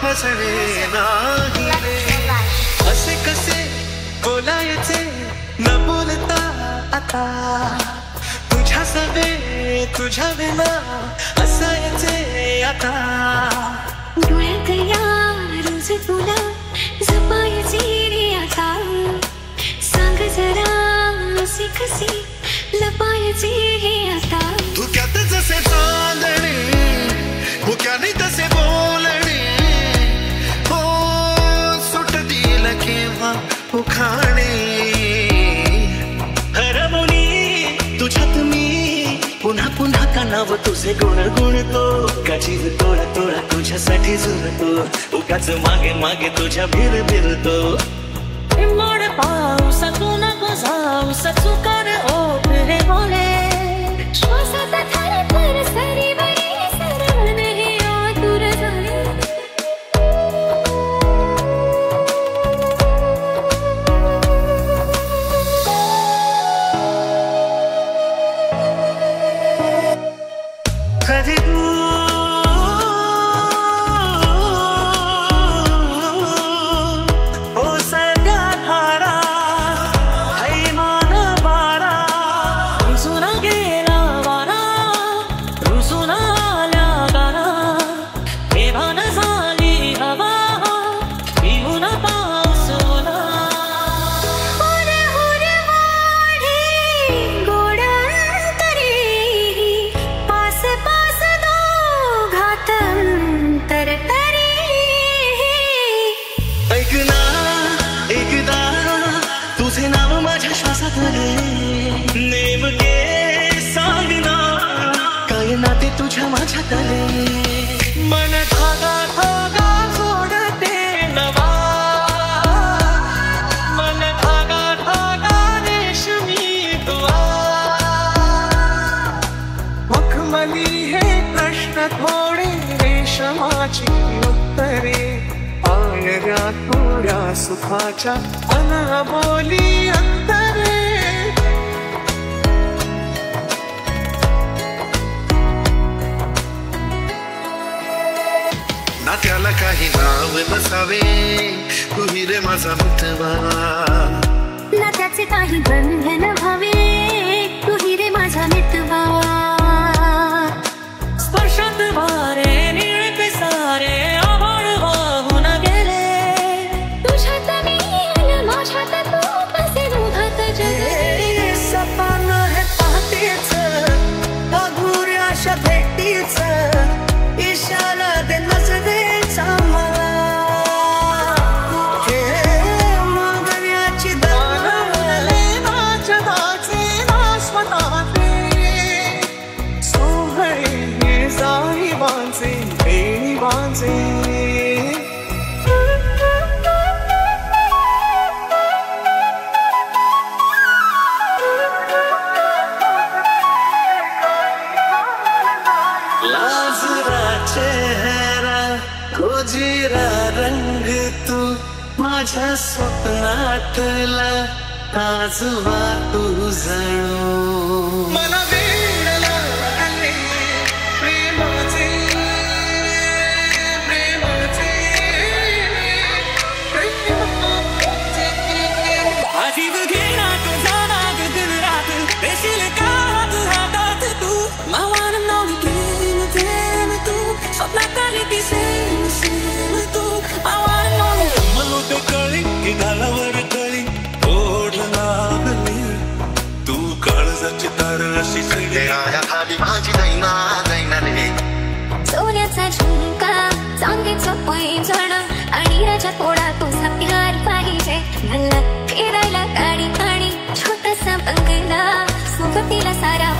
हसणे नाही रे. असे कसे बोलायचे न बोलता आता, तुझ्या सवे तुझ्या विना असायचे आता. डोळ्यात या रोज तुला जपायची रे आता, सांग जरा अशी कशी लपायची हे आता. धुक्यात जसे चालणे मुक्याने तसे बोलणे, हो सुटतील केव्हा उखाणे. हरवणी तुझ्यात मी पुन्हा पुन्हा कानावर तुझे गुण गुणतो. का जीव तोडा तोडा तुझ्यासाठी झुरतो, उगाच मागे मागे तुझ्या भिर भिरतो. मोड पावसातून जाऊस चुकार ओठ रे बोले, श्वासाचा थार पर सरी बरी सरळ नाही आतुर झाले. कधी तुझे नाव माझ्या श्वासात आले, नेमके सांगना काय नाते तुझ्या माझ्यात आले. मन धागा धागा जोडते नवा, मन धागा धागा रेशमी दुआ. मखमली हे प्रश्न थोडे रेशमाची उत्तरे, पायऱ्या थोड्या सुखाच्या अनबोली अंतरे. ना त्याला काही नाव नसावे, तू रे माझा मितवा. ना त्याचे काही बंधन व्हावे, तू रे माझा मितवा. स्पर्शात वारे निळे पिसारे आभाळ वाहून गेले, तुझ्यात मी आणि माझ्यात तू कसे दोघात जगले. सपन हे पहाटेच अधुऱ्या अशा भेटीच, इशारा दे नजरेचा मला. हे मागण्याची दानवले नाच नाचे नास्वताते, सोहळे हे जाई वांचे बेणी वांचे. खोजीरा रंग तू माझ्या स्वप्नातला, आजवा तू जणू. मला वेड लागले प्रेमाचे प्रेमाचे प्रेमाचे. आजीव घेणार तुझा नाग दिल रात, देशील का हातात तू. I wanna know you dream तू, स्वप्नात आली ती सेम सेम तू. I wanna know you. मला ते कळी की गालावर कळी ओढ लागली, तू काळजाची तार अशी सगळी खाली माझी दैना दैना रे. सोन्याचा झुमका चांदीचं पैंजण आणि राजा थोडा तुझा प्यार पाहिजे. मला फिरायला गाडी आणि छोटासा बंगला, सोबतीला सारा